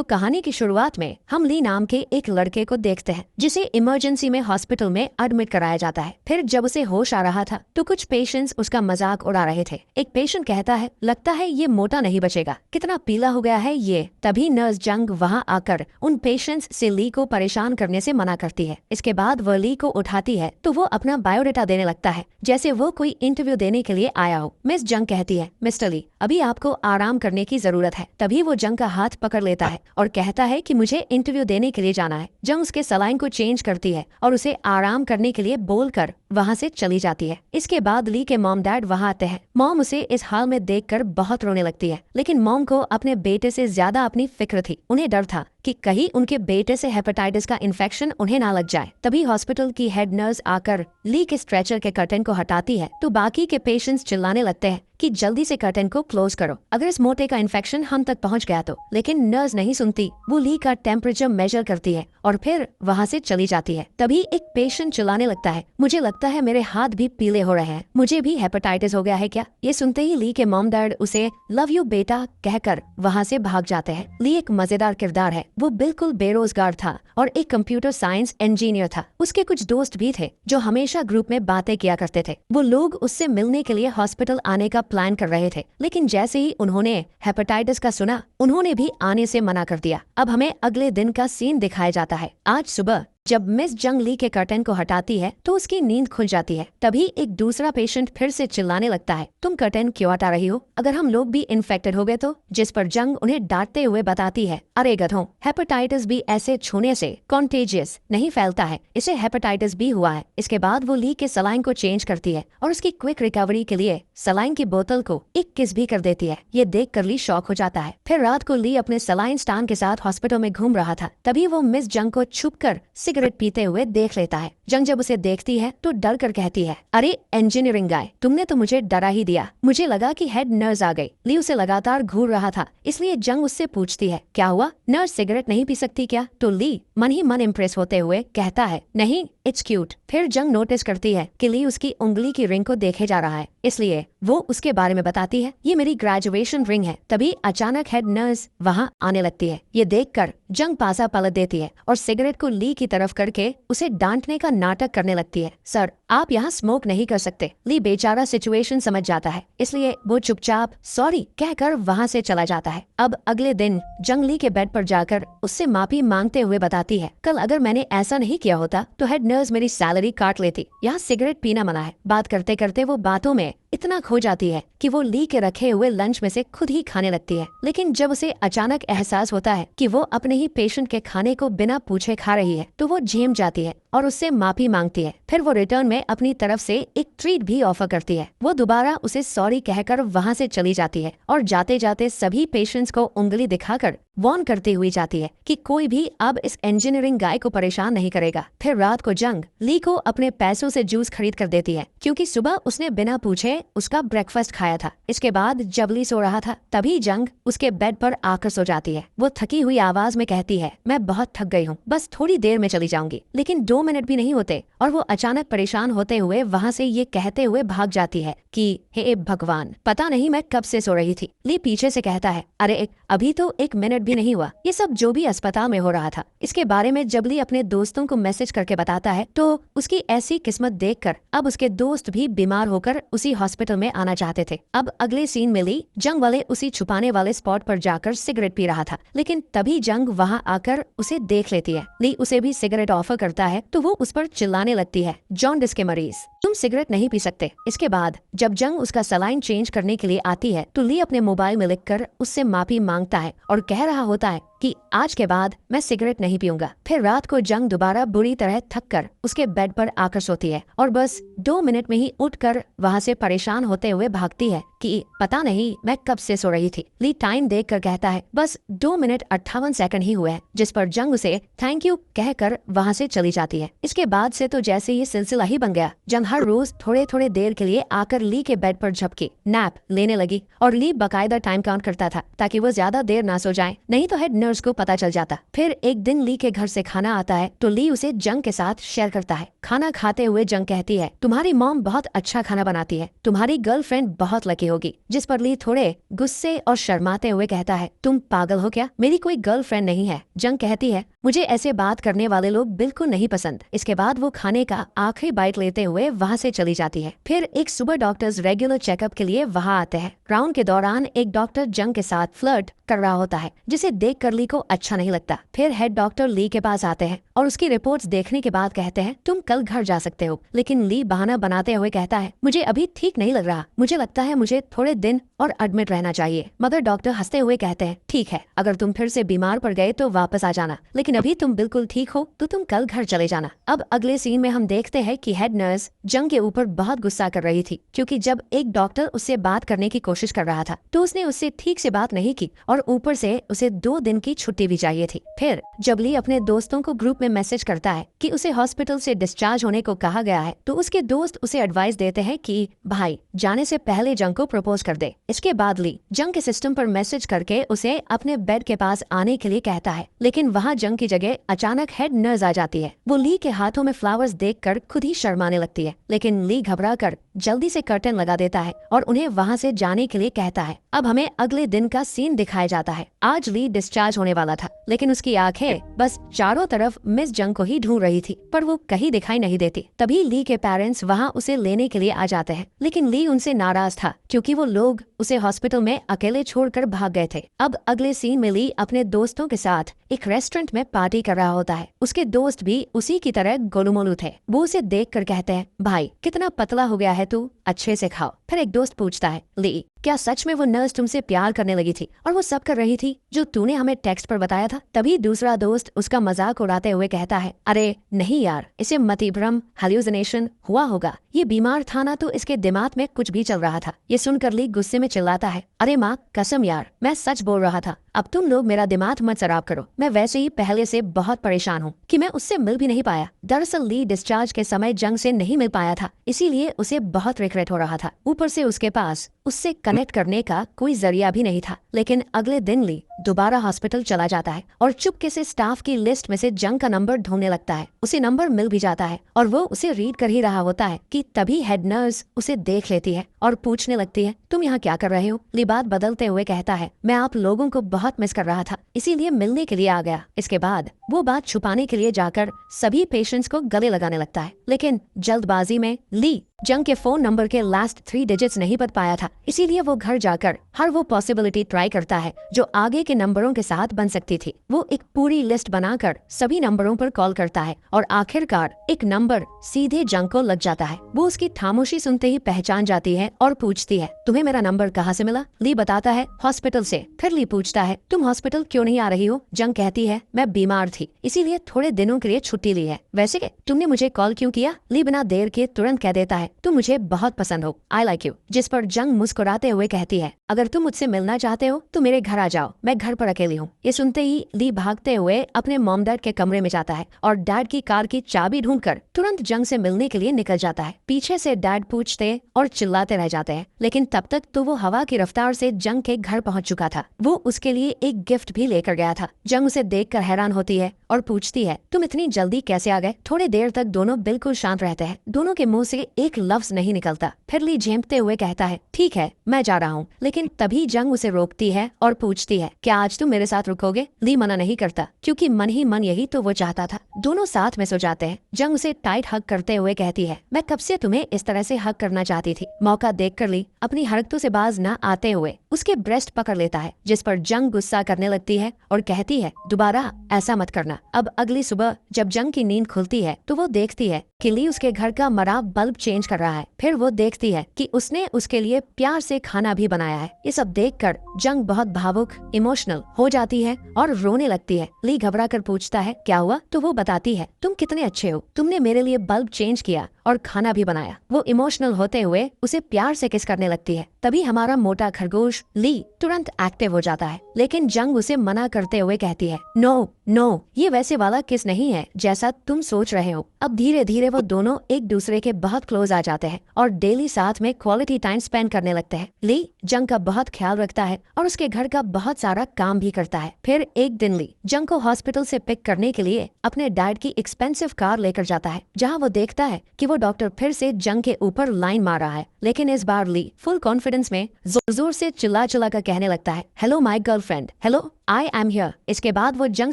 तो कहानी की शुरुआत में हम ली नाम के एक लड़के को देखते हैं जिसे इमरजेंसी में हॉस्पिटल में एडमिट कराया जाता है। फिर जब उसे होश आ रहा था तो कुछ पेशेंट्स उसका मजाक उड़ा रहे थे। एक पेशेंट कहता है, लगता है ये मोटा नहीं बचेगा, कितना पीला हो गया है ये। तभी नर्स जंग वहाँ आकर उन पेशेंट्स से ली को परेशान करने से मना करती है। इसके बाद वह ली को उठाती है तो वो अपना बायोडाटा देने लगता है जैसे वो कोई इंटरव्यू देने के लिए आया हो। मिस जंग कहती है, मिस्टर ली, अभी आपको आराम करने की जरूरत है। तभी वो जंग का हाथ पकड़ लेता है और कहता है कि मुझे इंटरव्यू देने के लिए जाना है। जंग उसके सलाइन को चेंज करती है और उसे आराम करने के लिए बोलकर वहाँ से चली जाती है। इसके बाद ली के मॉम डैड वहाँ आते हैं। मॉम उसे इस हाल में देखकर बहुत रोने लगती है, लेकिन मॉम को अपने बेटे से ज्यादा अपनी फिक्र थी। उन्हें डर था कि कहीं उनके बेटे से हेपेटाइटिस का इन्फेक्शन उन्हें ना लग जाए। तभी हॉस्पिटल की हेड नर्स आकर ली के स्ट्रेचर के कर्टन को हटाती है तो बाकी के पेशेंट्स चिल्लाने लगते हैं कि जल्दी से कर्टन को क्लोज करो, अगर इस मोटे का इन्फेक्शन हम तक पहुंच गया तो। लेकिन नर्स नहीं सुनती। वो ली का टेम्परेचर मेजर करती है और फिर वहाँ से चली जाती है। तभी एक पेशेंट चिल्लाने लगता है, मुझे लगता है मेरे हाथ भी पीले हो रहे हैं, मुझे भी हेपेटाइटिस हो गया है क्या। ये सुनते ही ली के मॉम डैड उसे लव यू बेटा कहकर वहाँ से भाग जाते हैं। ली एक मजेदार किरदार है। वो बिल्कुल बेरोजगार था और एक कंप्यूटर साइंस इंजीनियर था। उसके कुछ दोस्त भी थे जो हमेशा ग्रुप में बातें किया करते थे। वो लोग उससे मिलने के लिए हॉस्पिटल आने का प्लान कर रहे थे, लेकिन जैसे ही उन्होंने हेपेटाइटिस का सुना उन्होंने भी आने से मना कर दिया। अब हमें अगले दिन का सीन दिखाया जाता है। आज सुबह जब मिस जंग ली के कर्टन को हटाती है तो उसकी नींद खुल जाती है। तभी एक दूसरा पेशेंट फिर से चिल्लाने लगता है, तुम कर्टन क्यों हटा रही हो, अगर हम लोग भी इन्फेक्टेड हो गए तो। जिस पर जंग उन्हें डांटते हुए बताती है, अरे गधों, हेपेटाइटिस बी ऐसे छूने से कॉन्टेजियस नहीं फैलता है, इसे हेपेटाइटिस बी हुआ है। इसके बाद वो ली के सलाइन को चेंज करती है और उसकी क्विक रिकवरी के लिए सलाइन की बोतल को एक किस भी कर देती है। ये देख कर ली शॉक हो जाता है। फिर रात को ली अपने सलाइन स्टैंड के साथ हॉस्पिटल में घूम रहा था। तभी वो मिस जंग को छुपकर सिगरेट पीते हुए देख लेता है। जंग जब उसे देखती है तो डर कर कहती है, अरे इंजीनियरिंग गाय, तुमने तो मुझे डरा ही दिया, मुझे लगा कि हेड नर्स आ गई। ली उसे लगातार घूर रहा था, इसलिए जंग उससे पूछती है, क्या हुआ, नर्स सिगरेट नहीं पी सकती क्या। तो ली मन ही मन इम्प्रेस होते हुए कहता है, नहीं, इट्स क्यूट। फिर जंग नोटिस करती है कि ली उसकी उंगली की रिंग को देखे जा रहा है, इसलिए वो उसके बारे में बताती है, ये मेरी ग्रेजुएशन रिंग है। तभी अचानक हेड नर्स वहाँ आने लगती है। ये देखकर जंग पासा पलट देती है और सिगरेट को ली की तरफ करके उसे डांटने का नाटक करने लगती है। सर, आप यहाँ स्मोक नहीं कर सकते। ली बेचारा सिचुएशन समझ जाता है, इसलिए वो चुपचाप सॉरी कहकर वहाँ से चला जाता है। अब अगले दिन जंग ली के बेड पर जाकर उससे माफी मांगते हुए बताती है, कल अगर मैंने ऐसा नहीं किया होता तो हेड नर्स मेरी सैलरी काट लेती। यहाँ सिगरेट पीना मना है। बात करते करते वो बातों में इतना खो जाती है कि वो ली के रखे हुए लंच में से खुद ही खाने लगती है। लेकिन जब उसे अचानक एहसास होता है कि वो अपने ही पेशेंट के खाने को बिना पूछे खा रही है तो वो झेम जाती है और उससे माफी मांगती है। फिर वो रिटर्न में अपनी तरफ से एक ट्रीट भी ऑफर करती है। वो दोबारा उसे सॉरी कहकर वहाँ से चली जाती है और जाते जाते सभी पेशेंट्स को उंगली दिखाकर वार्न करती हुई जाती है कि कोई भी अब इस इंजीनियरिंग गाय को परेशान नहीं करेगा। फिर रात को जंग ली को अपने पैसों से जूस खरीद कर देती है क्योंकि सुबह उसने बिना पूछे उसका ब्रेकफास्ट खाया था। इसके बाद जब ली सो रहा था तभी जंग उसके बेड पर आकर सो जाती है। वो थकी हुई आवाज में कहती है, मैं बहुत थक गई हूँ, बस थोड़ी देर में चली जाऊंगी। लेकिन 2 मिनट भी नहीं होते और वो अचानक परेशान होते हुए वहाँ से ये कहते हुए भाग जाती है कि हे भगवान, पता नहीं मैं कब से सो रही थी। ली पीछे से कहता है, अरे अभी तो 1 मिनट भी नहीं हुआ, ये सब जो भी अस्पताल में हो रहा था इसके बारे में जब ली अपने दोस्तों को मैसेज करके बताता है तो उसकी ऐसी किस्मत देखकर अब उसके दोस्त भी बीमार होकर उसी हॉस्पिटल में आना चाहते थे। अब अगले सीन में ली जंग वाले उसी छुपाने वाले स्पॉट पर जाकर सिगरेट पी रहा था, लेकिन तभी जंग वहाँ आकर उसे देख लेती है। ली उसे भी सिगरेट ऑफर करता है तो वो उस पर चिल्लाने लगती है, जॉन्डिस के मरीज, तुम सिगरेट नहीं पी सकते। इसके बाद जब जंग उसका सलाइन चेंज करने के लिए आती है तो ली अपने मोबाइल में लिखकर उससे माफी मांगता है और कह रहा होता है कि आज के बाद मैं सिगरेट नहीं पीऊंगा। फिर रात को जंग दोबारा बुरी तरह थक कर उसके बेड पर आकर सोती है और बस 2 मिनट में ही उठकर वहाँ से परेशान होते हुए भागती है कि पता नहीं मैं कब से सो रही थी। ली टाइम देखकर कहता है, बस 2 मिनट 58 सेकंड ही हुए हैं, जिस पर जंग उसे थैंक यू कहकर वहाँ से चली जाती है। इसके बाद से तो जैसे ये सिलसिला ही बन गया। जंग हर रोज थोड़े थोड़े देर के लिए आकर ली के बेड पर झपकी नैप लेने लगी और ली बाकायदा टाइम काउंट करता था ताकि वो ज्यादा देर ना सो जाए, नहीं तो हेड नर्स को पता चल जाता। फिर एक दिन ली के घर से खाना आता है तो ली उसे जंग के साथ शेयर करता है। खाना खाते हुए जंग कहती है, तुम्हारी मॉम बहुत अच्छा खाना बनाती है, तुम्हारी गर्लफ्रेंड बहुत लकी होगी। जिस पर ली थोड़े गुस्से और शर्माते हुए कहता है, तुम पागल हो क्या, मेरी कोई गर्लफ्रेंड नहीं है। जंग कहती है, मुझे ऐसे बात करने वाले लोग बिल्कुल नहीं पसंद। इसके बाद वो खाने का आखिरी बाइट लेते हुए वहाँ से चली जाती है। फिर एक सुबह डॉक्टर्स रेगुलर चेकअप के लिए वहाँ आते हैं। राउंड के दौरान एक डॉक्टर जंग के साथ फ्लर्ट कर रहा होता है, जिसे देखकर ली को अच्छा नहीं लगता। फिर हेड डॉक्टर ली के पास आते हैं और उसकी रिपोर्ट्स देखने के बाद कहते हैं, तुम कल घर जा सकते हो। लेकिन ली बहाना बनाते हुए कहता है, मुझे अभी ठीक नहीं लग रहा, मुझे लगता है मुझे थोड़े दिन और एडमिट रहना चाहिए। मदर डॉक्टर हंसते हुए कहते हैं, ठीक है, अगर तुम फिर से बीमार पड़ गए तो वापस आ जाना, लेकिन अभी तुम बिल्कुल ठीक हो तो तुम कल घर चले जाना। अब अगले सीन में हम देखते हैं कि हेड नर्स जंग के ऊपर बहुत गुस्सा कर रही थी, क्योंकि जब एक डॉक्टर उससे बात करने की कोशिश कर रहा था तो उसने उससे ठीक से बात नहीं की और ऊपर से उसे 2 दिन की छुट्टी भी चाहिए थी। फिर जब ली अपने दोस्तों को ग्रुप में मैसेज करता है कि उसे हॉस्पिटल से डिस्चार्ज होने को कहा गया है, तो उसके दोस्त उसे एडवाइस देते हैं कि भाई जाने से पहले जंग को प्रपोज कर दे। इसके बाद ली जंग के सिस्टम पर मैसेज करके उसे अपने बेड के पास आने के लिए कहता है, लेकिन वहाँ जंग की जगह अचानक हेड नर्स आ जाती है। वो ली के हाथों में फ्लावर्स देखकर खुद ही शर्माने लगती है, लेकिन ली घबराकर जल्दी से कर्टन लगा देता है और उन्हें वहाँ से जाने के लिए कहता है। अब हमें अगले दिन का सीन दिखाया जाता है। आज ली डिस्चार्ज होने वाला था, लेकिन उसकी आंखें बस चारों तरफ मिस जंग को ही ढूंढ रही थी, पर वो कहीं दिखाई नहीं देती। तभी ली के पेरेंट्स वहाँ उसे लेने के लिए आ जाते हैं, लेकिन ली उनसे नाराज था क्योंकि वो लोग उसे हॉस्पिटल में अकेले छोड़कर भाग गए थे। अब अगले सीन में ली अपने दोस्तों के साथ एक रेस्टोरेंट में पार्टी कर रहा होता है। उसके दोस्त भी उसी की तरह गोलूमोलू थे। वो उसे देखकर कहते हैं, भाई कितना पतला हो गया है तू, अच्छे से खाओ। फिर एक दोस्त पूछता है, ली क्या सच में वो नर्स तुमसे प्यार करने लगी थी और वो सब कर रही थी जो तूने हमें टेक्स्ट पर बताया था? तभी दूसरा दोस्त उसका मजाक उड़ाते हुए कहता है, अरे नहीं यार, इसे मतिभ्रम हाल्यूसिनेशन हुआ होगा, ये बीमार था ना तो इसके दिमाग में कुछ भी चल रहा था। ये सुनकर ली गुस्से में चिल्लाता है, अरे माँ कसम यार, मैं सच बोल रहा था, अब तुम लोग मेरा दिमाग मत शराब करो। मैं वैसे ही पहले से बहुत परेशान हूँ कि मैं उससे मिल भी नहीं पाया। दरअसल ली डिस्चार्ज के समय जंग से नहीं मिल पाया था, इसीलिए उसे बहुत रिग्रेट हो रहा था। ऊपर से उसके पास उससे कनेक्ट करने का कोई जरिया भी नहीं था। लेकिन अगले दिन ली दोबारा हॉस्पिटल चला जाता है और चुपके से स्टाफ की लिस्ट में से जंग का नंबर ढूंढने लगता है। उसे नंबर मिल भी जाता है और वो उसे रीड कर ही रहा होता है कि तभी हेड नर्स उसे देख लेती है और पूछने लगती है, तुम यहाँ क्या कर रहे हो? ली बात बदलते हुए कहता है, मैं आप लोगों को बहुत मिस कर रहा था, इसीलिए मिलने के लिए आ गया। इसके बाद वो बात छुपाने के लिए जाकर सभी पेशेंट्स को गले लगाने लगता है, लेकिन जल्दबाजी में ली जंग के फोन नंबर के लास्ट 3 डिजिट्स नहीं बता पाया था, इसीलिए वो घर जाकर हर वो पॉसिबिलिटी ट्राई करता है जो आगे के नंबरों के साथ बन सकती थी। वो एक पूरी लिस्ट बनाकर सभी नंबरों पर कॉल करता है और आखिरकार एक नंबर सीधे जंग को लग जाता है। वो उसकी खामोशी सुनते ही पहचान जाती है और पूछती है, तुम्हें मेरा नंबर कहाँ से मिला? ली बताता है, हॉस्पिटल से। फिर ली पूछता है, तुम हॉस्पिटल क्यों नहीं आ रही हो? जंग कहती है, मैं बीमार थी, इसीलिए थोड़े दिनों के लिए छुट्टी ली है। वैसे तुमने मुझे कॉल क्यों किया? ली बिना देर के तुरंत कह देता है, तुम मुझे बहुत पसंद हो, आई लाइक यू। जिस पर जंग मुस्कुराते हुए कहती है, अगर तुम मुझसे मिलना चाहते हो तो मेरे घर आ जाओ, मैं घर पर अकेली हूँ। ये सुनते ही ली भागते हुए अपने मॉम डैड के कमरे में जाता है और डैड की कार की चाबी ढूंढकर तुरंत जंग से मिलने के लिए निकल जाता है। पीछे से डैड पूछते और चिल्लाते रह जाते हैं, लेकिन तब तक तो वो हवा की रफ्तार से जंग के घर पहुंच चुका था। वो उसके लिए एक गिफ्ट भी लेकर गया था। जंग उसे देखकर हैरान होती है और पूछती है, तुम इतनी जल्दी कैसे आ गए? थोड़ी देर तक दोनों बिल्कुल शांत रहते हैं, दोनों के मुंह से एक लफ्ज नहीं निकलता। फिर ली झेंपते हुए कहता है, ठीक है मैं जा रहा हूँ। लेकिन तभी जंग उसे रोकती है और पूछती है, क्या आज तुम मेरे साथ रुकोगे? ली मना नहीं करता, क्योंकि मन ही मन यही तो वो चाहता था। दोनों साथ में सो जाते हैं। जंग उसे टाइट हग करते हुए कहती है, मैं कब से तुम्हें इस तरह से हग करना चाहती थी। मौका देखकर ली अपनी हरकतों से बाज न आते हुए उसके ब्रेस्ट पकड़ लेता है, जिस पर जंग गुस्सा करने लगती है और कहती है, दोबारा ऐसा मत करना। अब अगली सुबह जब जंग की नींद खुलती है तो वो देखती है कि ली उसके घर का मरा बल्ब चेंज कर रहा है। फिर वो देखती है कि उसने उसके लिए प्यार से खाना भी बनाया है। ये सब देखकर जंग बहुत भावुक इमोशनल हो जाती है और रोने लगती है। ली घबरा कर पूछता है, क्या हुआ? तो वो बताती है, तुम कितने अच्छे हो, तुमने मेरे लिए बल्ब चेंज किया और खाना भी बनाया। वो इमोशनल होते हुए उसे प्यार से किस करने लगती है। तभी हमारा मोटा खरगोश ली तुरंत एक्टिव हो जाता है, लेकिन जंग उसे मना करते हुए कहती है, नो नो, ये वैसे वाला किस नहीं है जैसा तुम सोच रहे हो। अब धीरे धीरे वो दोनों एक दूसरे के बहुत क्लोज आ जाते हैं और डेली साथ में क्वालिटी टाइम स्पेंड करने लगते हैं। ली जंग का बहुत ख्याल रखता है और उसके घर का बहुत सारा काम भी करता है। फिर एक दिन ली जंग को हॉस्पिटल से पिक करने के लिए अपने डैड की एक्सपेंसिव कार लेकर जाता है, जहाँ वो देखता है कि वो डॉक्टर फिर से जंग के ऊपर लाइन मार रहा है, लेकिन इस बार ली फुल कॉन्फिडेंस में जोर जोर से चिल्ला चिल्ला कर कहने लगता है, hello my girlfriend, hello I am here. इसके बाद वो जंग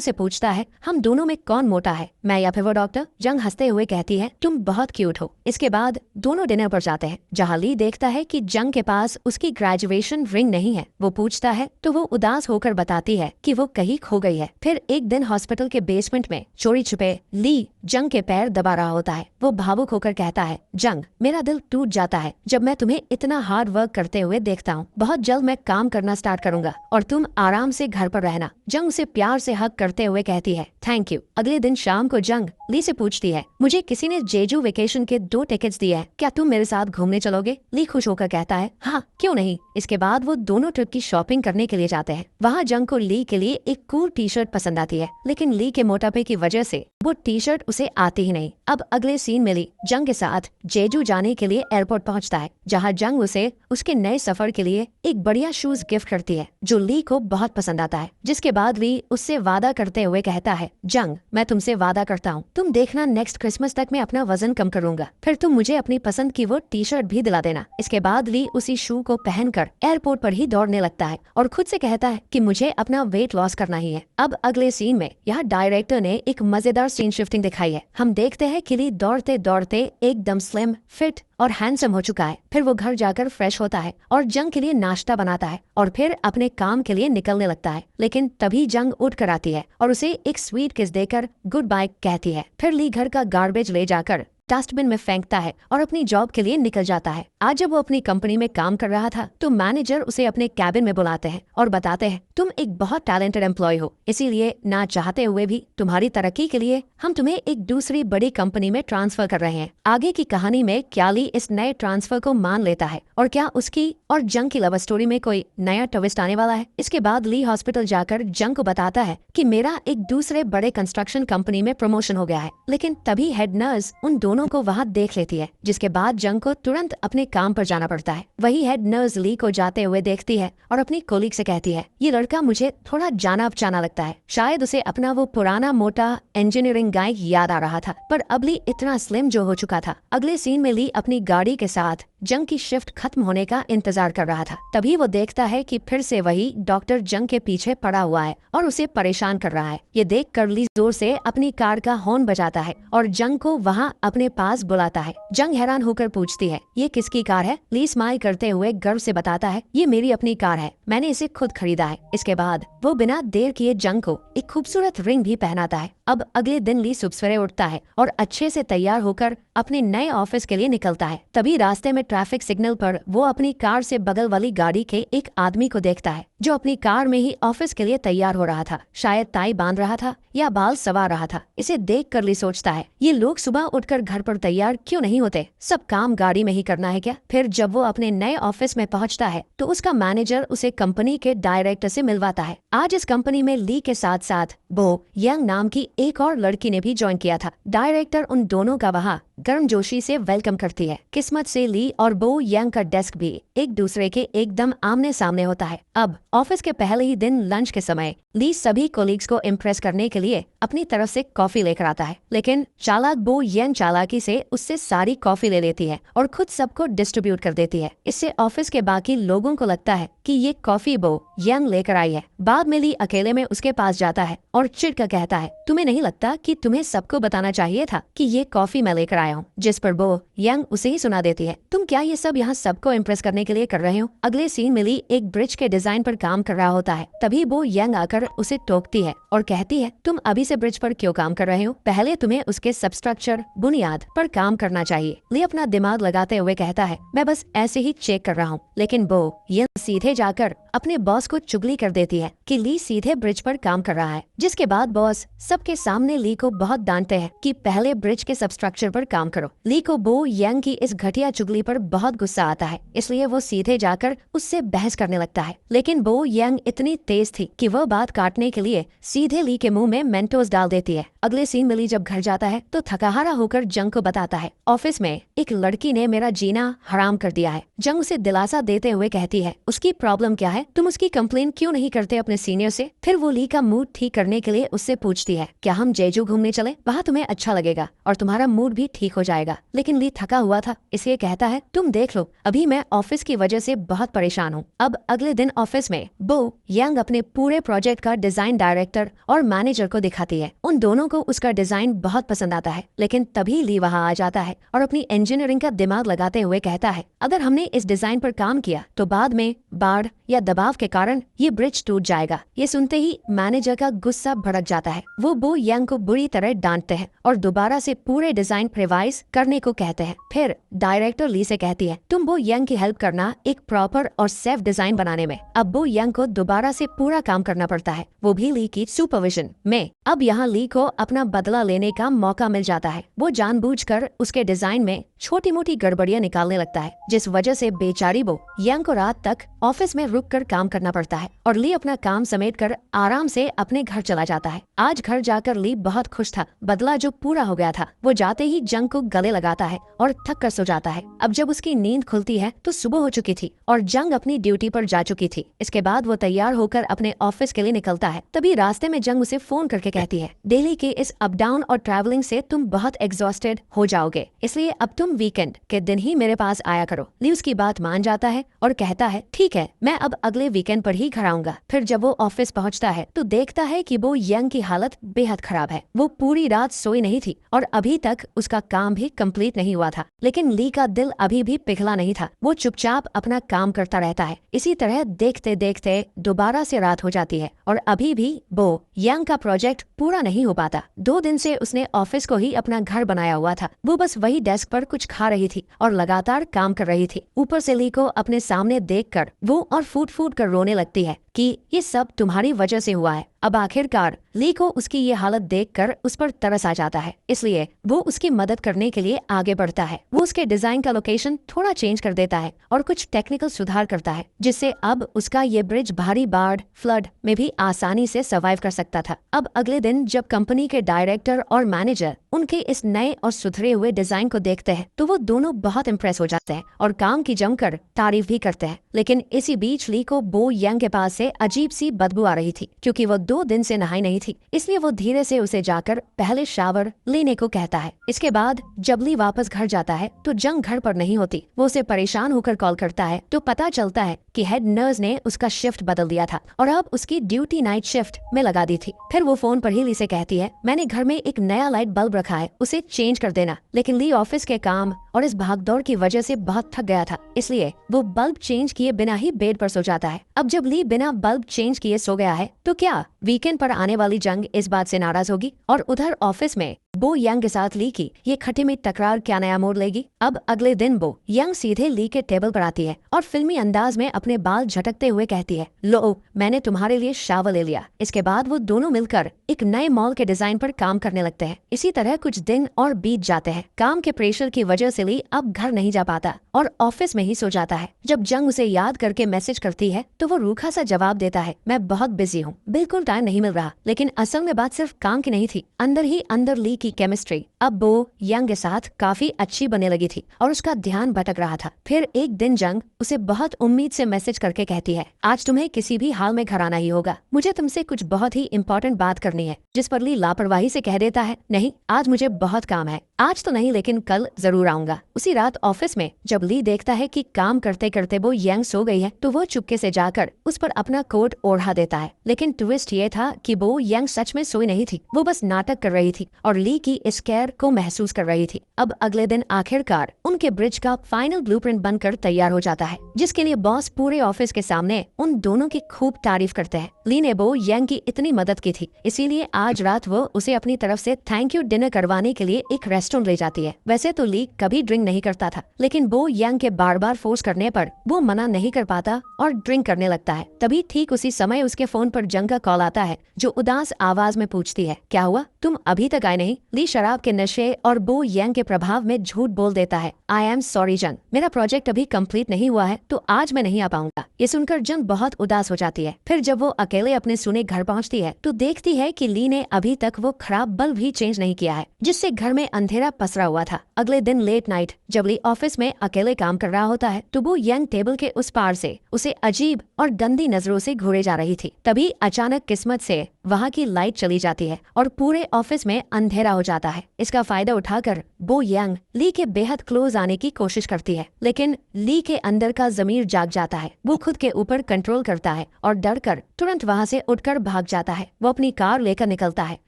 से पूछता है, हम दोनों में कौन मोटा है, मैं या फिर वो डॉक्टर? जंग हंसते हुए कहती है, तुम बहुत क्यूट हो। इसके बाद दोनों डिनर पर जाते हैं, जहाँ ली देखता है कि जंग के पास उसकी ग्रेजुएशन रिंग नहीं है। वो पूछता है तो वो उदास होकर बताती है कि वो कहीं खो गई है। फिर एक दिन हॉस्पिटल के बेसमेंट में चोरी छुपे ली जंग के पैर दबा रहा होता है। वो भावुक होकर कहता है, जंग, मेरा दिल टूट जाता है जब मैं तुम्हें इतना हार्ड वर्क करते हुए देखता हूँ। बहुत जल्द मैं काम करना स्टार्ट करूंगा और तुम आराम से घर पर रहना। जंग उसे प्यार से हक करते हुए कहती है, थैंक यू। अगले दिन शाम को जंग ली से पूछती है, मुझे किसी ने जेजू वेकेशन के 2 टिकट्स दिए हैं, क्या तुम मेरे साथ घूमने चलोगे? ली खुश होकर कहता है, हाँ क्यों नहीं। इसके बाद वो दोनों ट्रिप की शॉपिंग करने के लिए जाते हैं। वहाँ जंग को ली के लिए एक कूल टी शर्ट पसंद आती है, लेकिन ली के मोटापे की वजह से वो टी शर्ट उसे आती ही नहीं। अब अगले सीन में ली जंग के साथ जेजू जाने के लिए एयरपोर्ट पहुंचता है, जहां जंग उसे उसके नए सफर के लिए एक बढ़िया शूज गिफ्ट करती है, जो ली को बहुत पसंद आता है। जिसके बाद ली उससे वादा करते हुए कहता है, जंग, मैं तुमसे वादा करता हूँ, तुम देखना नेक्स्ट क्रिसमस तक मैं अपना वजन कम करूंगा, फिर तुम मुझे अपनी पसंद की वो टी शर्ट भी दिला देना। इसके बाद ली उसी शू को पहनकर एयरपोर्ट पर ही दौड़ने लगता है और खुद से कहता है कि मुझे अपना वेट लॉस करना ही है। अब अगले सीन में यहाँ डायरेक्टर ने एक मजेदार सीन शिफ्टिंग दिखाई है। हम देखते हैं कि ली दौड़ते दौड़ते एकदम स्लिम, फिट और हैंडसम हो चुका है। फिर वो घर जाकर फ्रेश होता है और जंग के लिए नाश्ता बनाता है और फिर अपने काम के लिए निकलने लगता है। लेकिन तभी जंग उठ कर आती है और उसे एक स्वीट किस देकर गुड बाय कहती है। फिर ली घर का गार्बेज ले जाकर डस्टबिन में फेंकता है और अपनी जॉब के लिए निकल जाता है। आज जब वो अपनी कंपनी में काम कर रहा था तो मैनेजर उसे अपने कैबिन में बुलाते हैं और बताते हैं, तुम एक बहुत टैलेंटेड एम्प्लॉय हो, इसीलिए ना चाहते हुए भी तुम्हारी तरक्की के लिए हम तुम्हें एक दूसरी बड़ी कंपनी में ट्रांसफर कर रहे हैं। आगे की कहानी में क्या ली इस नए ट्रांसफर को मान लेता है और क्या उसकी और जंग की लव स्टोरी में कोई नया ट्विस्ट आने वाला है? इसके बाद ली हॉस्पिटल जाकर जंग को बताता है कि मेरा एक दूसरे बड़े कंस्ट्रक्शन कंपनी में प्रमोशन हो गया है। लेकिन तभी हेड नर्स उन दोनों को वहाँ देख लेती है, जिसके बाद जंग को तुरंत अपने काम पर जाना पड़ता है। वही हेड नर्स ली को जाते हुए देखती है और अपनी कोलीग से कहती है, ये लड़का मुझे थोड़ा जाना पहचाना लगता है। शायद उसे अपना वो पुराना मोटा इंजीनियरिंग गाय याद आ रहा था, पर अब ली इतना स्लिम जो हो चुका था। अगले सीन में ली अपनी गाड़ी के साथ जंग की शिफ्ट खत्म होने का इंतजार कर रहा था। तभी वो देखता है कि फिर से वही डॉक्टर जंग के पीछे पड़ा हुआ है और उसे परेशान कर रहा है। ये देख कर ली जोर से अपनी कार का हॉर्न बजाता है और जंग को वहाँ अपने पास बुलाता है। जंग हैरान होकर पूछती है, ये किसकी कार है? ली स्माइल करते हुए गर्व से बताता है, ये मेरी अपनी कार है, मैंने इसे खुद खरीदा है। इसके बाद वो बिना देर किए जंग को एक खूबसूरत रिंग भी पहनाता है। अब अगले दिन ली सुबह सवेरे उठता है और अच्छे से तैयार होकर अपने नए ऑफिस के लिए निकलता है। तभी रास्ते में ट्रैफिक सिग्नल पर वो अपनी कार से बगल वाली गाड़ी के एक आदमी को देखता है, जो अपनी कार में ही ऑफिस के लिए तैयार हो रहा था। शायद टाई बांध रहा था या बाल संवार रहा था। इसे देख कर ली सोचता है, ये लोग सुबह उठकर घर पर तैयार क्यों नहीं होते? सब काम गाड़ी में ही करना है क्या? फिर जब वो अपने नए ऑफिस में पहुंचता है तो उसका मैनेजर उसे कंपनी के डायरेक्टर से मिलवाता है। आज इस कंपनी में ली के साथ साथ बो यंग नाम की एक और लड़की ने भी ज्वाइन किया था। डायरेक्टर उन दोनों का वहाँ गर्मजोशी से वेलकम करती है। किस्मत से ली और बो यंग का डेस्क भी एक दूसरे के एकदम आमने सामने होता है। अब ऑफिस के पहले ही दिन लंच के समय ली सभी कोलीग्स को इम्प्रेस करने के लिए अपनी तरफ से कॉफी लेकर आता है, लेकिन चालाक बो यंग चालाकी से उससे सारी कॉफी ले लेती है और खुद सबको डिस्ट्रीब्यूट कर देती है। इससे ऑफिस के बाकी लोगों को लगता है कि ये कॉफी बो यंग लेकर आई है। बाद में ली अकेले में उसके पास जाता है और चिढ़कर कहता है, तुम्हें नहीं लगता कि तुम्हें सबको बताना चाहिए था कि ये कॉफी मैं लेकर आया हूँ? जिस पर बो यंग उसे ही सुना देती है, तुम क्या ये सब यहाँ सबको इम्प्रेस करने के लिए कर रहे हो? अगले सीन में ली एक ब्रिज के डिजाइन पर काम कर रहा होता है। तभी बो यंग आकर उसे टोकती है और कहती है, तुम अभी से ब्रिज पर क्यों काम कर रहे हो? पहले तुम्हें उसके सबस्ट्रक्चर बुनियाद पर काम करना चाहिए। ली अपना दिमाग लगाते हुए कहता है, मैं बस ऐसे ही चेक कर रहा हूँ। लेकिन बो यंग सीधे जाकर अपने बॉस को चुगली कर देती है कि ली सीधे ब्रिज पर काम कर रहा है। जिसके बाद बॉस सबके सामने ली को बहुत डांटते हैं कि पहले ब्रिज के सबस्ट्रक्चर पर काम करो। ली को बो यंग की इस घटिया चुगली पर बहुत गुस्सा आता है, इसलिए वो सीधे जाकर उससे बहस करने लगता है। लेकिन बो यंग इतनी तेज थी कि वह बात काटने के लिए सीधे ली के मुंह में मेंटोस डाल देती है। अगले सीन में ली जब घर जाता है तो थकाहारा होकर जंग को बताता है, ऑफिस में एक लड़की ने मेरा जीना हराम कर दिया है। जंग उसे दिलासा देते हुए कहती है, उसकी प्रॉब्लम क्या है, तुम उसकी कंप्लेन क्यों नहीं करते अपने सीनियर से। फिर वो ली का मूड ठीक करने के लिए उससे पूछती है, क्या हम जेजू घूमने चले, वहाँ तुम्हें अच्छा लगेगा और तुम्हारा मूड भी ठीक हो जाएगा। लेकिन ली थका हुआ था, इसलिए कहता है, तुम देख लो, अभी मैं ऑफिस की वजह से बहुत परेशान हूँ। अब अगले दिन ऑफिस में बो यंग अपने पूरे प्रोजेक्ट का डिजाइन डायरेक्टर और मैनेजर को दिखाती है। उन दोनों को उसका डिजाइन बहुत पसंद आता है, लेकिन तभी ली वहाँ आ जाता है और अपनी इंजीनियरिंग का दिमाग लगाते हुए कहता है, अगर हमने इस डिजाइन पर काम किया तो बाद में बाढ़ या दबाव के कारण ये ब्रिज टूट जाएगा। ये सुनते ही मैनेजर का गुस्सा भड़क जाता है। वो बो यंग को बुरी तरह डांटते हैं और दोबारा से पूरे डिजाइन रिवाइज करने को कहते हैं। फिर डायरेक्टर ली से कहती है, तुम बो यंग की हेल्प करना एक प्रॉपर और सेफ डिजाइन बनाने में। अब बो यंग को दोबारा से पूरा काम करना पड़ता है, वो भी ली की सुपरविजन में। अब यहाँ ली को अपना बदला लेने का मौका मिल जाता है। वो जानबूझकर उसके डिजाइन में छोटी मोटी गड़बड़ियां निकालने लगता है, जिस वजह से बेचारी बो यंग को रात तक ऑफिस में रुककर काम करना पड़ता है और ली अपना काम समेटकर आराम से अपने घर चला जाता है। आज घर जाकर ली बहुत खुश था, बदला जो पूरा हो गया था। वो जाते ही जंग को गले लगाता है और थक कर सो जाता है। अब जब उसकी नींद खुलती है तो सुबह हो चुकी थी और जंग अपनी ड्यूटी पर जा चुकी थी। इसके बाद वो तैयार होकर अपने ऑफिस के लिए निकलता है। तभी रास्ते में जंग उसे फोन करके कहती है, डेली के इस अप डाउन और ट्रैवलिंग से तुम बहुत एग्जॉस्टेड हो जाओगे, इसलिए अब तुम वीकेंड के दिन ही मेरे पास आया करो। ली उसकी बात मान जाता है और कहता है, ठीक है, मैं अब अगले वीकेंड पर ही घर आऊंगा। फिर जब वो ऑफिस पहुंचता है तो देखता है कि वो यंग की हालत बेहद खराब है। वो पूरी रात सोई नहीं थी और अभी तक उसका काम भी कंप्लीट नहीं हुआ था। लेकिन ली का दिल अभी भी पिघला नहीं था। वो चुपचाप अपना काम करता रहता है। इसी तरह देखते देखते दोबारा से रात हो जाती है और अभी भी वो यंग का प्रोजेक्ट पूरा नहीं हो पाता। 2 दिन से उसने ऑफिस को ही अपना घर बनाया हुआ था। वो बस वही डेस्क पर कुछ खा रही थी और लगातार काम कर रही थी। ऊपर से ली को अपने सामने देखकर वो और फूट फूट कर रोने लगती है कि ये सब तुम्हारी वजह से हुआ है। अब आखिरकार ली को उसकी ये हालत देखकर उस पर तरस आ जाता है, इसलिए वो उसकी मदद करने के लिए आगे बढ़ता है। वो उसके डिजाइन का लोकेशन थोड़ा चेंज कर देता है और कुछ टेक्निकल सुधार करता है, जिससे अब उसका ये ब्रिज भारी बाढ़ फ्लड में भी आसानी से सर्वाइव कर सकता था। अब अगले दिन जब कंपनी के डायरेक्टर और मैनेजर उनके इस नए और सुधरे हुए डिजाइन को देखते हैं तो वो दोनों बहुत इम्प्रेस हो जाते हैं और काम की जमकर तारीफ भी करते हैं। लेकिन इसी बीच ली को बो यंग के पास से अजीब सी बदबू आ रही थी, क्योंकि वो 2 दिन से नहाई नहीं थी। इसलिए वो धीरे से उसे जाकर पहले शावर लेने को कहता है। इसके बाद जब ली वापस घर जाता है तो जंग घर पर नहीं होती। वो उसे परेशान होकर कॉल करता है तो पता चलता है कि हेड नर्स ने उसका शिफ्ट बदल दिया था और अब उसकी ड्यूटी नाइट शिफ्ट में लगा दी थी। फिर वो फोन पर ही ली से कहती है, मैंने घर में एक नया लाइट बल्ब रखा है, उसे चेंज कर देना। लेकिन ली ऑफिस के काम और इस भागदौड़ की वजह से बहुत थक गया था, इसलिए वो बल्ब चेंज किए बिना ही बेड पर सो जाता है। अब जब ली बिना बल्ब चेंज किए सो गया है तो क्या वीकेंड पर आने वाली जंग इस बात से नाराज होगी? और उधर ऑफिस में बो यंग के साथ ली की ये खट्टी मीठी टकरार क्या नया मोड़ लेगी? अब अगले दिन बो यंग सीधे ली के टेबल पर आती है और फिल्मी अंदाज में अपने बाल झटकते हुए कहती है, लो मैंने तुम्हारे लिए शावर ले लिया। इसके बाद वो दोनों मिलकर एक नए मॉल के डिजाइन पर काम करने लगते हैं। इसी तरह कुछ दिन और बीत जाते हैं। काम के प्रेशर की वजह से ली अब घर नहीं जा पाता और ऑफिस में ही सो जाता है। जब जंग उसे याद करके मैसेज करती है तो वो रूखा सा जवाब देता है, मैं बहुत बिजी हूँ, बिल्कुल टाइम नहीं मिल रहा। लेकिन असल में बात सिर्फ काम की नहीं थी। अंदर ही अंदर ली की केमिस्ट्री अब बो यंग के साथ काफी अच्छी बनने लगी थी और उसका ध्यान भटक रहा था। फिर एक दिन जंग उसे बहुत उम्मीद से मैसेज करके कहती है, आज तुम्हें किसी भी हाल में घर आना ही होगा, मुझे तुमसे कुछ बहुत ही इम्पोर्टेंट बात करनी है। जिस पर ली लापरवाही से कह देता है, नहीं आज मुझे बहुत काम है, आज तो नहीं लेकिन कल जरूर आऊंगा। उसी रात ऑफिस में जब ली देखता है कि काम करते करते वो यंग सो गई है तो वो चुपके से जाकर उस पर अपना कोट ओढ़ा देता है। लेकिन ट्विस्ट ये था कि वो यंग सच में सोई नहीं थी, वो बस नाटक कर रही थी और ली की इस केयर को महसूस कर रही थी। अब अगले दिन आखिरकार उनके ब्रिज का फाइनल ब्लूप्रिंट बनकर तैयार हो जाता है, जिसके लिए बॉस पूरे ऑफिस के सामने उन दोनों की खूब तारीफ करते हैं। ली ने वो यंग की इतनी मदद की थी, इसीलिए आज रात वो उसे अपनी तरफ से थैंक यू डिनर करवाने के लिए एक रेस्टोरेंट ले जाती है। वैसे तो ली कभी ड्रिंक नहीं करता था, लेकिन वो यंग के बार बार फोर्स करने पर वो मना नहीं कर पाता और ड्रिंक करने लगता है। तभी ठीक उसी समय उसके फोन पर जंग का कॉल आता है, जो उदास आवाज में पूछती है, क्या हुआ, तुम अभी तक आए नहीं? ली शराब के नशे और बो यांग के प्रभाव में झूठ बोल देता है। आई एम सॉरी जंग, मेरा प्रोजेक्ट अभी कंप्लीट नहीं हुआ है तो आज मैं नहीं आ पाऊंगा। ये सुनकर जंग बहुत उदास हो जाती है। फिर जब वो अकेले अपने सुने घर पहुंचती है तो देखती है कि ली ने अभी तक वो खराब बल्ब भी चेंज नहीं किया है, जिससे घर में अंधेरा पसरा हुआ था। अगले दिन लेट नाइट जब ली ऑफिस में अकेले काम कर रहा होता है तो वो यंग टेबल के उस पार से उसे अजीब और गंदी नजरों से घूरे जा रही थी। तभी अचानक किस्मत से वहाँ की लाइट चली जाती है और पूरे ऑफिस में अंधेरा हो जाता है। इसका फायदा उठाकर बो यांग ली के बेहद क्लोज आने की कोशिश करती है, लेकिन ली के अंदर का जमीर जाग जाता है। वो खुद के ऊपर कंट्रोल करता है और डरकर तुरंत वहाँ से उठकर भाग जाता है। वो अपनी कार लेकर निकलता है,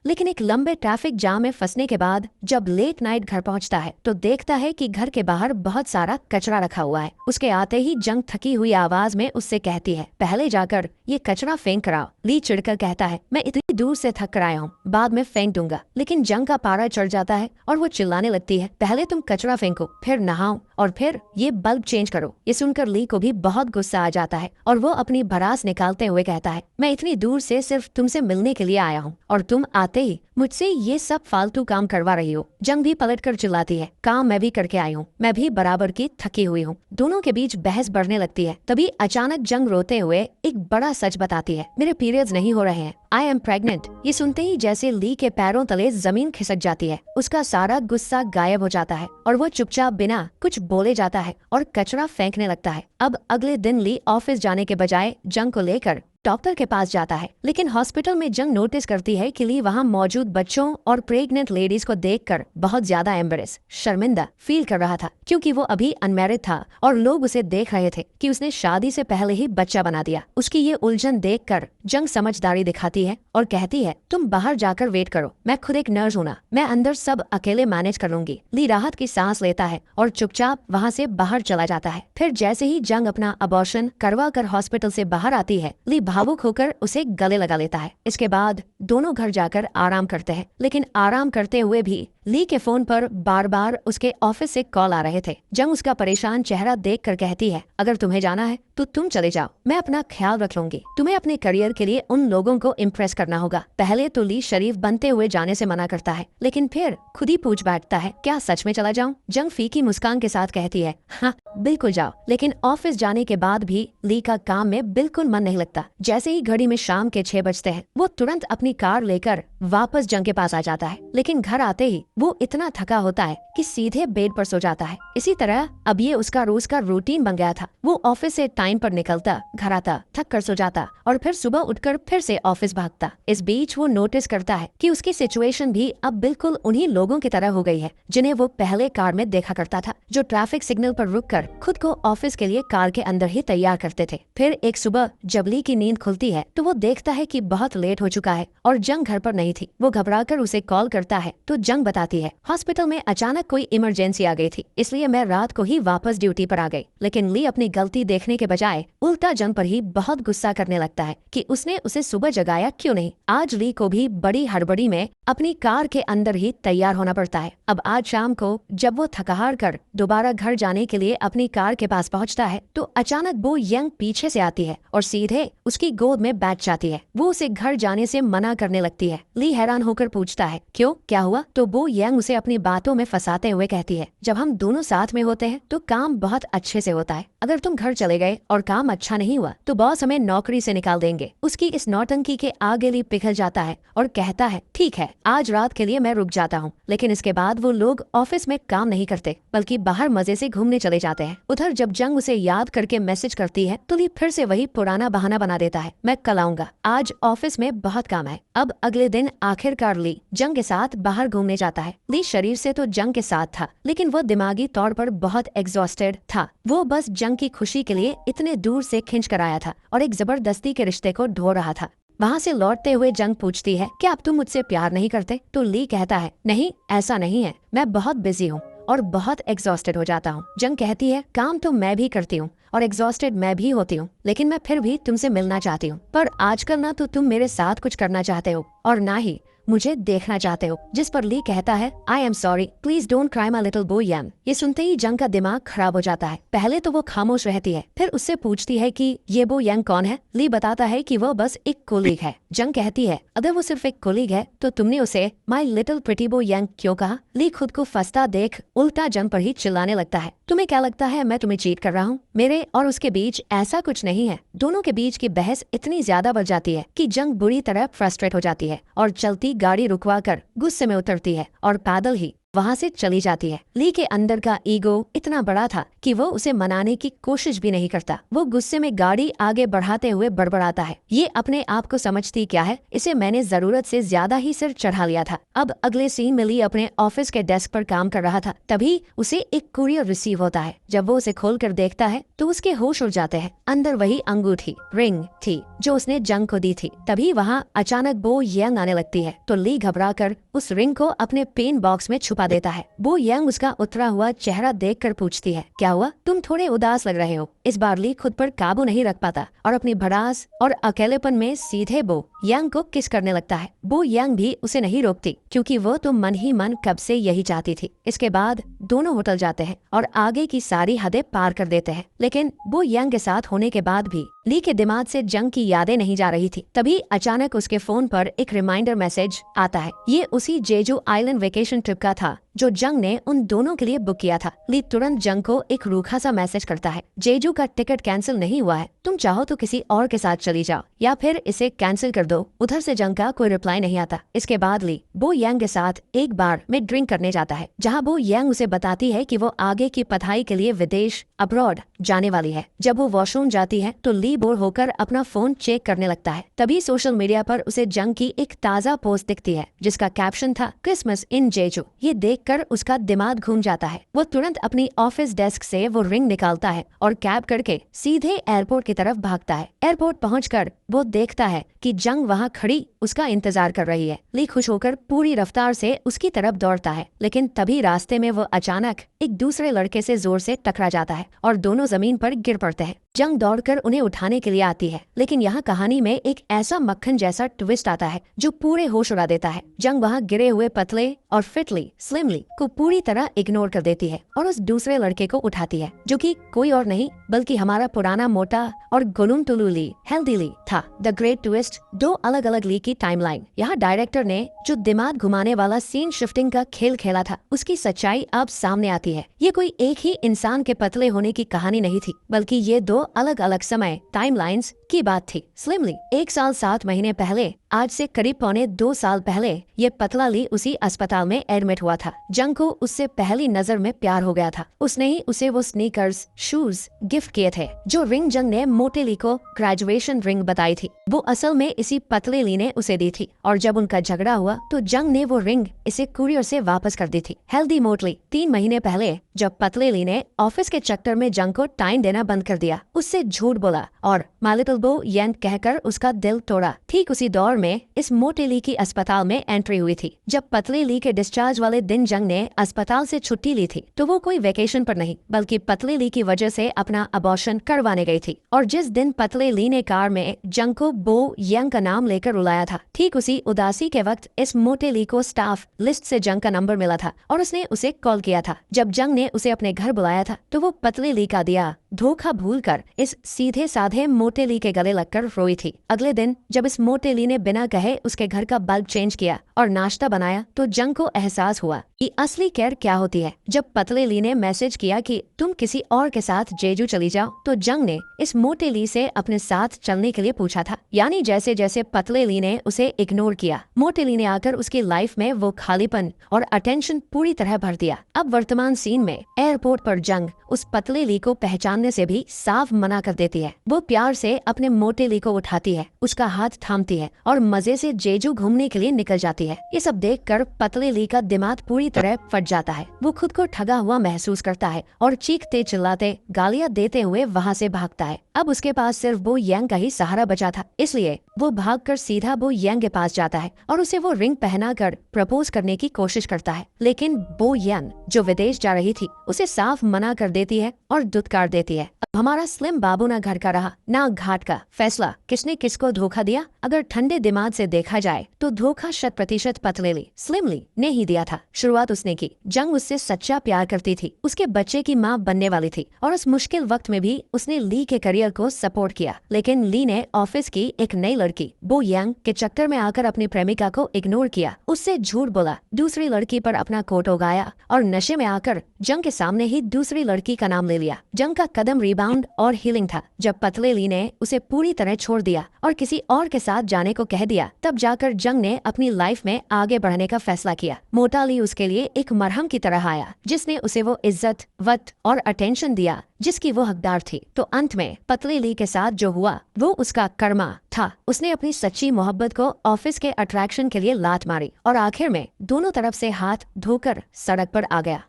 लेकिन एक लंबे ट्रैफिक जाम में फंसने के बाद जब लेट नाइट घर पहुँचता है तो देखता है कि घर के बाहर बहुत सारा कचरा रखा हुआ है। उसके आते ही जंग थकी हुई आवाज में उससे कहती है, पहले जाकर ये कचरा फेंक कर आओ। ली चिढ़कर कहता है, मैं इतनी दूर से थक कर आया हूँ, बाद में फेंक दूंगा। लेकिन जंग का पारा चढ़ जाता है और वो चिल्लाने लगती है, पहले तुम कचरा फेंको, फिर नहाओ और फिर ये बल्ब चेंज करो। ये सुनकर ली को भी बहुत गुस्सा आ जाता है और वो अपनी भड़ास निकालते हुए कहता है, मैं इतनी दूर से सिर्फ तुमसे मिलने के लिए आया हूँ और तुम आते ही मुझसे ये सब फालतू काम करवा रही हो। जंग भी पलटकर चिल्लाती है, काम मैं भी करके आई हूँ, मैं भी बराबर की थकी हुई हूँ। दोनों के बीच बहस बढ़ने लगती है। तभी अचानक जंग रोते हुए एक बड़ा सच बताती है, मेरे पीरियड्स नहीं हो रहे हैं, आई एम प्रेग्नेंट। ये सुनते ही जैसे ली के पैरों तले जमीन खिसक जाती है। उसका सारा गुस्सा गायब हो जाता है और वो चुपचाप बिना कुछ बोले जाता है और कचरा फेंकने लगता है। अब अगले दिन ली ऑफिस जाने के बजाय जंग को लेकर डॉक्टर के पास जाता है, लेकिन हॉस्पिटल में जंग नोटिस करती है कि ली वहाँ मौजूद बच्चों और प्रेग्नेंट लेडीज को देखकर बहुत ज्यादा एम्बेरेस, शर्मिंदा फील कर रहा था, क्योंकि वो अभी अनमैरिड था और लोग उसे देख रहे थे कि उसने शादी से पहले ही बच्चा बना दिया। उसकी ये उलझन देखकर जंग समझदारी दिखाती है और कहती है, तुम बाहर जाकर वेट करो, मैं खुद एक नर्स हूँ ना, मैं अंदर सब अकेले मैनेज कर लूंगी। ली राहत की सांस लेता है और चुपचाप वहाँ से बाहर चला जाता है। फिर जैसे ही जंग अपना अबॉर्शन करवा कर हॉस्पिटल से बाहर आती है, ली भावुक होकर उसे गले लगा लेता है। इसके बाद दोनों घर जाकर आराम करते हैं, लेकिन आराम करते हुए भी ली के फोन पर बार बार उसके ऑफिस से कॉल आ रहे थे। जंग उसका परेशान चेहरा देखकर कहती है, अगर तुम्हें जाना है तो तुम चले जाओ, मैं अपना ख्याल रख लूंगी। तुम्हें अपने करियर के लिए उन लोगों को इम्प्रेस करना होगा। पहले तो ली शरीफ बनते हुए जाने से मना करता है, लेकिन फिर खुद ही पूछ बैठता है, क्या सच में चला जाऊं? जंग फीकी मुस्कान के साथ कहती है, हाँ बिल्कुल जाओ। लेकिन ऑफिस जाने के बाद भी ली का काम में बिल्कुल मन नहीं लगता। जैसे ही घड़ी में शाम के 6 बजते हैं, वो तुरंत अपनी कार लेकर वापस जंग के पास आ जाता है, लेकिन घर आते ही वो इतना थका होता है कि सीधे बेड पर सो जाता है। इसी तरह अब ये उसका रोज का रूटीन बन गया था। वो ऑफिस से टाइम पर निकलता, घर आता, थक कर सो जाता और फिर सुबह उठकर फिर से ऑफिस भागता। इस बीच वो नोटिस करता है कि उसकी सिचुएशन भी अब बिल्कुल उन्हीं लोगों की तरह हो गई है जिन्हें वो पहले कार में देखा करता था, जो ट्रैफिक सिग्नल पर रुककर खुद को ऑफिस के लिए कार के अंदर ही तैयार करते थे। फिर एक सुबह जब ली की नींद खुलती है तो वो देखता है कि बहुत लेट हो चुका है और जंग घर पर नहीं थी। वो घबराकर उसे कॉल करता है तो जंग बताती है, हॉस्पिटल में अचानक कोई इमरजेंसी आ गई थी, इसलिए मैं रात को ही वापस ड्यूटी पर आ गई। लेकिन ली अपनी गलती देखने के बजाय उल्टा जंग पर ही बहुत गुस्सा करने लगता है कि उसने उसे सुबह जगाया क्यों नहीं। आज ली को भी बड़ी हड़बड़ी में अपनी कार के अंदर ही तैयार होना पड़ता है। अब आज शाम को जब वो थकहार कर दोबारा घर जाने के लिए अपनी कार के पास पहुंचता है तो अचानक बो यंग पीछे से आती है और सीधे उसकी गोद में बैठ जाती है। वो उसे घर जाने से मना करने लगती है। ली हैरान होकर पूछता है, क्यों, क्या हुआ? तो बो यंग उसे अपनी बातों में फंसाते हुए कहती है, जब हम दोनों साथ में होते हैं तो काम बहुत अच्छे से होता है। अगर तुम घर चले गए और काम अच्छा नहीं हुआ तो बॉस हमें नौकरी से निकाल देंगे। उसकी इस नौटंकी के आगे ली पिघल जाता है और कहता है, ठीक है, आज रात के लिए मैं रुक जाता हूँ। लेकिन इसके बाद वो लोग ऑफिस में काम नहीं करते बल्कि बाहर मजे से घूमने चले जाते हैं। उधर जब जंग उसे याद करके मैसेज करती है तो ली फिर से वही पुराना बहाना बना देता है, मैं कल आऊंगा, आज ऑफिस में बहुत काम है। अब अगले दिन आखिरकार ली जंग के साथ बाहर घूमने जाता है। ली शरीर से तो जंग के साथ था, लेकिन वो दिमागी तौर पर बहुत एग्जॉस्टेड था। वो बस जंग की खुशी के लिए इतने दूर से खिंच कर आया था और एक जबरदस्ती के रिश्ते को ढो रहा था। वहाँ से लौटते हुए जंग पूछती है, क्या अब तुम मुझसे प्यार नहीं करते? तो ली कहता है, नहीं ऐसा नहीं है, मैं बहुत बिजी हूँ और बहुत एग्जॉस्टेड हो जाता हूँ। जंग कहती है, काम तो मैं भी करती हूँ और एग्जॉस्टेड मैं भी होती हूँ, लेकिन मैं फिर भी तुमसे मिलना चाहती हूँ। पर आजकल ना तो तुम मेरे साथ कुछ करना चाहते हो और ना ही मुझे देखना चाहते हो, जिस पर ली कहता है I am sorry, please don't cry my little boy young. ये सुनते ही जंग का दिमाग खराब हो जाता है। पहले तो वो खामोश रहती है, फिर उससे पूछती है कि ये बो यंग कौन है। ली बताता है कि वो बस एक कोलीग है। जंग कहती है अगर वो सिर्फ एक कोलीग है तो तुमने उसे my little pretty boy young क्यों कहा। ली खुद को फंसता देख उल्टा जंग पर ही चिल्लाने लगता है, तुम्हें क्या लगता है मैं तुम्हें चीट कर रहा हूँ? मेरे और उसके बीच ऐसा कुछ नहीं है। दोनों के बीच की बहस इतनी ज्यादा बढ़ जाती है कि जंग बुरी तरह फ्रस्ट्रेट हो जाती है और चलती गाड़ी रुकवा कर गुस्से में उतरती है और पैदल ही वहाँ से चली जाती है। ली के अंदर का ईगो इतना बड़ा था कि वो उसे मनाने की कोशिश भी नहीं करता। वो गुस्से में गाड़ी आगे बढ़ाते हुए बड़बड़ाता है, ये अपने आप को समझती क्या है, इसे मैंने जरूरत से ज्यादा ही सिर चढ़ा लिया था। अब अगले सीन में ली अपने ऑफिस के डेस्क पर काम कर रहा था, तभी उसे एक कुरियर रिसीव होता है। जब वो उसे खोलकर देखता है तो उसके होश उड़ जाते हैं। अंदर वही अंगूठी रिंग थी जो उसने जंग को दी थी। तभी वहाँ अचानक बो यंग आने लगती है तो ली घबरा कर उस रिंग को अपने पेन बॉक्स में छुपा देता है। बो यंग उसका उतरा हुआ चेहरा देखकर पूछती है क्या हुआ, तुम थोड़े उदास लग रहे हो। इस बार ली खुद पर काबू नहीं रख पाता और अपनी भड़ास और अकेलेपन में सीधे बो यंग को किस करने लगता है। बो यंग भी उसे नहीं रोकती क्योंकि वो तो मन ही मन कब से यही चाहती थी। इसके बाद दोनों होटल जाते हैं और आगे की सारी हदें पार कर देते हैं। लेकिन बो यंग के साथ होने के बाद भी ली के दिमाग से जंग की यादें नहीं जा रही थी। तभी अचानक उसके फोन पर एक रिमाइंडर मैसेज आता है। ये उसी जेजू आइलैंड वेकेशन ट्रिप का था जो जंग ने उन दोनों के लिए बुक किया था। ली तुरंत जंग को एक रूखा सा मैसेज करता है, जेजू का टिकट कैंसिल नहीं हुआ है, तुम चाहो तो किसी और के साथ चली जाओ या फिर इसे कैंसिल कर दो। उधर से जंग का कोई रिप्लाई नहीं आता। इसके बाद ली बो यंग के साथ एक बार में ड्रिंक करने जाता है जहाँ बो यंग उसे बताती है कि वो आगे की पढ़ाई के लिए विदेश अब्रॉड जाने वाली है। जब वो वॉशरूम जाती है तो ली बोर होकर अपना फोन चेक करने लगता है। तभी सोशल मीडिया पर उसे जंग की एक ताज़ा पोस्ट दिखती है जिसका कैप्शन था क्रिसमस इन जेजू। ये देखकर उसका दिमाग घूम जाता है। वो तुरंत अपनी ऑफिस डेस्क से वो रिंग निकालता है और कैब करके सीधे एयरपोर्ट की तरफ भागता है। एयरपोर्ट पहुंचकर वो देखता है कि जंग वहाँ खड़ी उसका इंतजार कर रही है। ली खुश होकर पूरी रफ्तार से उसकी तरफ दौड़ता है, लेकिन तभी रास्ते में वो अचानक एक दूसरे लड़के से जोर से टकरा जाता है और दोनों जमीन पर गिर पड़ते हैं। जंग दौड़कर उन्हें उठाने के लिए आती है, लेकिन यहाँ कहानी में एक ऐसा मक्खन जैसा ट्विस्ट आता है जो पूरे होश उड़ा देता है। जंग वहाँ गिरे हुए पतले और फिटली स्लिमली को पूरी तरह इग्नोर कर देती है और उस दूसरे लड़के को उठाती है जो कि कोई और नहीं बल्कि हमारा पुराना मोटा और गुलुम टुलू ली हेल्दी ली था। द ग्रेट ट्विस्ट, दो अलग अलग ली की टाइमलाइन। यहाँ डायरेक्टर ने जो दिमाग घुमाने वाला सीन शिफ्टिंग का खेल खेला था उसकी सच्चाई अब सामने आती है। ये कोई एक ही इंसान के पतले होने की कहानी नहीं थी, बल्कि ये दो अलग अलग समय टाइमलाइंस की बात थी। स्लिमली 1 साल 7 महीने पहले, आज से करीब 2.25 साल पहले ये पतला ली उसी अस्पताल में एडमिट हुआ था। जंग को उससे पहली नजर में प्यार हो गया था। उसने ही उसे वो स्नीकर्स शूज गिफ्ट किए थे जो रिंग जंग ने मोटे ली को ग्रेजुएशन रिंग बताई थी। वो असल में इसी पतले ली ने उसे दी थी और जब उनका झगड़ा हुआ तो जंग ने वो रिंग इसे कुरियर से वापस कर दी थी। हेल्दी मोटली 3 महीने पहले जब पतले ली ने ऑफिस के चक्कर में जंग को टाइम देना बंद कर दिया, उससे झूठ बोला और माय लिटिल बो यंग कहकर उसका दिल तोड़ा, ठीक उसी दौर में इस मोटे ली की अस्पताल में एंट्री हुई थी। जब पतले ली के डिस्चार्ज वाले दिन जंग ने अस्पताल से छुट्टी ली थी तो वो कोई वेकेशन पर नहीं बल्कि पतले ली की वजह से अपना अबॉर्शन करवाने गई थी। और जिस दिन पतले ली ने कार में जंग को बो यंग का नाम लेकर रुलाया था, ठीक उसी उदासी के वक्त इस मोटे ली को स्टाफ लिस्ट से जंग का नंबर मिला था और उसने उसे कॉल किया था। जब जंग ने उसे अपने घर बुलाया था तो वो पतले ली का दिया धोखा भूलकर इस सीधे साधे मोटे ली के गले लगकर रोई थी। अगले दिन जब इस मोटे ली ने बिना कहे उसके घर का बल्ब चेंज किया और नाश्ता बनाया तो जंग को एहसास हुआ कि असली केयर क्या होती है। जब पतले ली ने मैसेज किया कि तुम किसी और के साथ जेजू चली जाओ तो जंग ने इस मोटे ली से अपने साथ चलने के लिए पूछा था। यानी जैसे जैसे पतले ली ने उसे इग्नोर किया, मोटे ली ने आकर उसकी लाइफ में वो खालीपन और अटेंशन पूरी तरह भर दिया। अब वर्तमान सीन में एयरपोर्ट पर जंग उस पतले ली को पहचानने से भी साफ मना कर देती है। वो प्यार से अपने मोटे ली को उठाती है, उसका हाथ थामती है और मजे से जेजू घूमने के लिए निकल जाती है। ये सब देखकर पतले ली का दिमाग पूरी तरह फट जाता है। वो खुद को ठगा हुआ महसूस करता है और चीखते चिल्लाते गालियां देते हुए वहाँ से भागता है। अब उसके पास सिर्फ बो यंग का ही सहारा बचा था, इसलिए वो भागकर सीधा बो यंग के पास जाता है और उसे वो रिंग पहनाकर प्रपोज करने की कोशिश करता है। लेकिन बो यंग जो विदेश जा रही थी उसे साफ मना कर देती है और दुत्कार देती है। हमारा स्लिम बाबू ना घर का रहा ना घाट का, फैसला किसने किसको धोखा दिया। अगर ठंडे दिमाग से देखा जाए तो धोखा 100% पतले ली स्लिम ली ने ही दिया था। शुरुआत उसने की। जंग उससे सच्चा प्यार करती थी, उसके बच्चे की माँ बनने वाली थी और उस मुश्किल वक्त में भी उसने ली के करियर को सपोर्ट किया। लेकिन ली ने ऑफिस की एक नई लड़की बो यांग के चक्कर में आकर अपनी प्रेमिका को इग्नोर किया, उससे झूठ बोला, दूसरी लड़की पर अपना कोट उगाया और नशे में आकर जंग के सामने ही दूसरी लड़की का नाम ले लिया। जंग का कदम रिबाउंड और हीलिंग था। जब पतले ली ने उसे पूरी तरह छोड़ दिया और किसी और के साथ जाने को कह दिया, तब जाकर जंग ने अपनी लाइफ में आगे बढ़ने का फैसला किया। मोटा ली उसके लिए एक मरहम की तरह आया, जिसने उसे वो इज्जत, वक्त और अटेंशन दिया जिसकी वो हकदार थी। तो अंत में पतली ली के साथ जो हुआ वो उसका कर्मा था। उसने अपनी सच्ची मोहब्बत को ऑफिस के अट्रैक्शन के लिए लात मारी और आखिर में दोनों तरफ से हाथ धोकर सड़क पर आ गया।